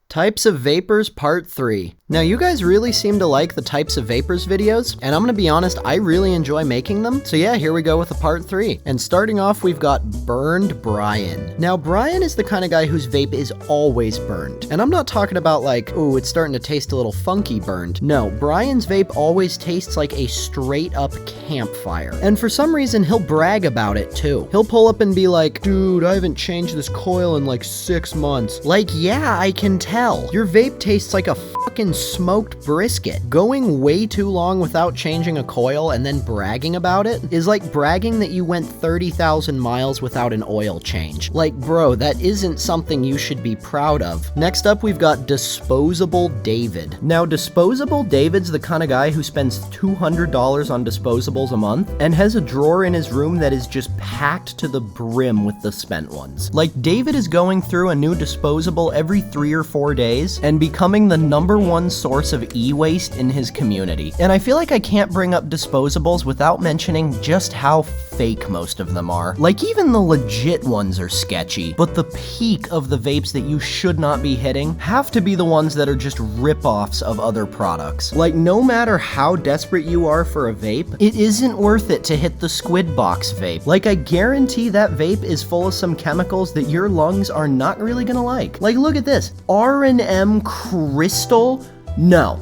Types of Vapers Part 3. Now you guys really seem to like the Types of Vapers videos, and I'm gonna be honest, I really enjoy making them. So yeah, here we go with a Part 3. And starting off, we've got Burned Brian. Now Brian is the kind of guy whose vape is always burned. And I'm not talking about like, ooh, it's starting to taste a little funky burned. No, Brian's vape always tastes like a straight up campfire. And for some reason, he'll brag about it too. He'll pull up and be like, dude, I haven't changed this coil in like 6 months. Like, yeah, I can tell. Your vape tastes like a fucking smoked brisket. Going way too long without changing a coil and then bragging about it is like bragging that you went 30,000 miles without an oil change. Like, bro, that isn't something you should be proud of. Next up, we've got Disposable David. Now, Disposable David's the kind of guy who spends $200 on disposables a month and has a drawer in his room that is just packed to the brim with the spent ones. Like, David is going through a new disposable every 3 or 4 days and becoming the #1 source of e-waste in his community. And I feel like I can't bring up disposables without mentioning just how fake most of them are. Like, even the legit ones are sketchy, but the peak of the vapes that you should not be hitting have to be the ones that are just rip-offs of other products. Like, no matter how desperate you are for a vape, it isn't worth it to hit the Squid Box vape. Like, I guarantee that vape is full of some chemicals that your lungs are not really gonna like. Like, look at this. R&M Crystal? No.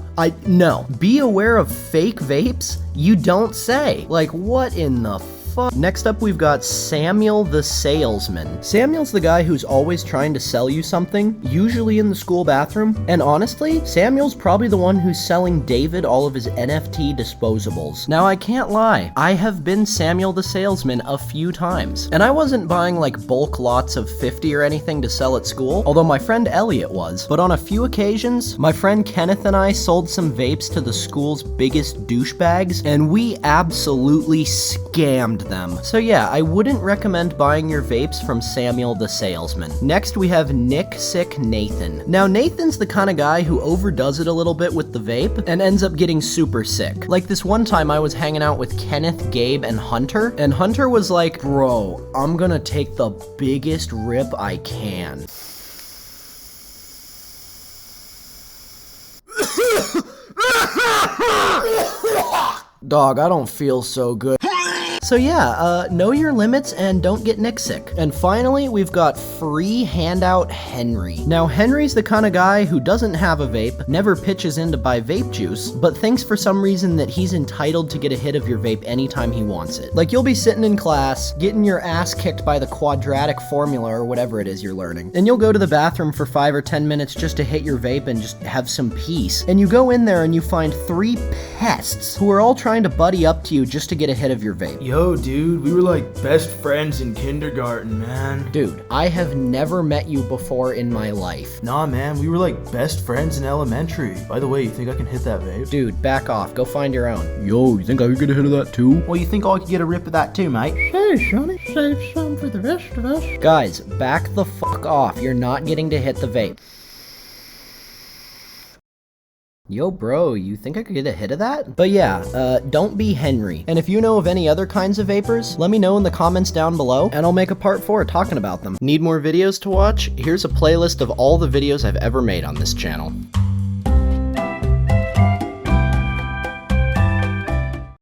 Be aware of fake vapes? You don't say. Like, what in the fuck? Next up, we've got Samuel the Salesman. Samuel's the guy who's always trying to sell you something, usually in the school bathroom. And honestly, Samuel's probably the one who's selling David all of his NFT disposables. Now, I can't lie. I have been Samuel the Salesman a few times. And I wasn't buying like bulk lots of 50 or anything to sell at school, although my friend Elliot was. But on a few occasions, my friend Kenneth and I sold some vapes to the school's biggest douchebags, and we absolutely scammed them. So yeah, I wouldn't recommend buying your vapes from Samuel the Salesman. Next, we have Nicksick Nathan. Now, Nathan's the kind of guy who overdoes it a little bit with the vape and ends up getting super sick. Like this one time I was hanging out with Kenneth, Gabe, and Hunter was like, bro, I'm gonna take the biggest rip I can. Dog, I don't feel so good. So yeah, know your limits and don't get Nicksick. And finally, we've got Free Handout Henry. Now, Henry's the kind of guy who doesn't have a vape, never pitches in to buy vape juice, but thinks for some reason that he's entitled to get a hit of your vape anytime he wants it. Like, you'll be sitting in class, getting your ass kicked by the quadratic formula or whatever it is you're learning, and you'll go to the bathroom for 5 or 10 minutes just to hit your vape and just have some peace. And you go in there and you find 3 pests who are all trying to buddy up to you just to get a hit of your vape. Yo, dude, we were like best friends in kindergarten, man. Dude, I have never met you before in my life. Nah, man, we were like best friends in elementary. By the way, you think I can hit that vape? Dude, back off. Go find your own. Yo, you think I could get a hit of that too? Well, you think I could get a rip of that too, mate? Hey, Sonny, save some for the rest of us. Guys, back the fuck off. You're not getting to hit the vape. Yo, bro, you think I could get a hit of that? But yeah, don't be Henry. And if you know of any other kinds of vapors, let me know in the comments down below, and I'll make a part 4 talking about them. Need more videos to watch? Here's a playlist of all the videos I've ever made on this channel.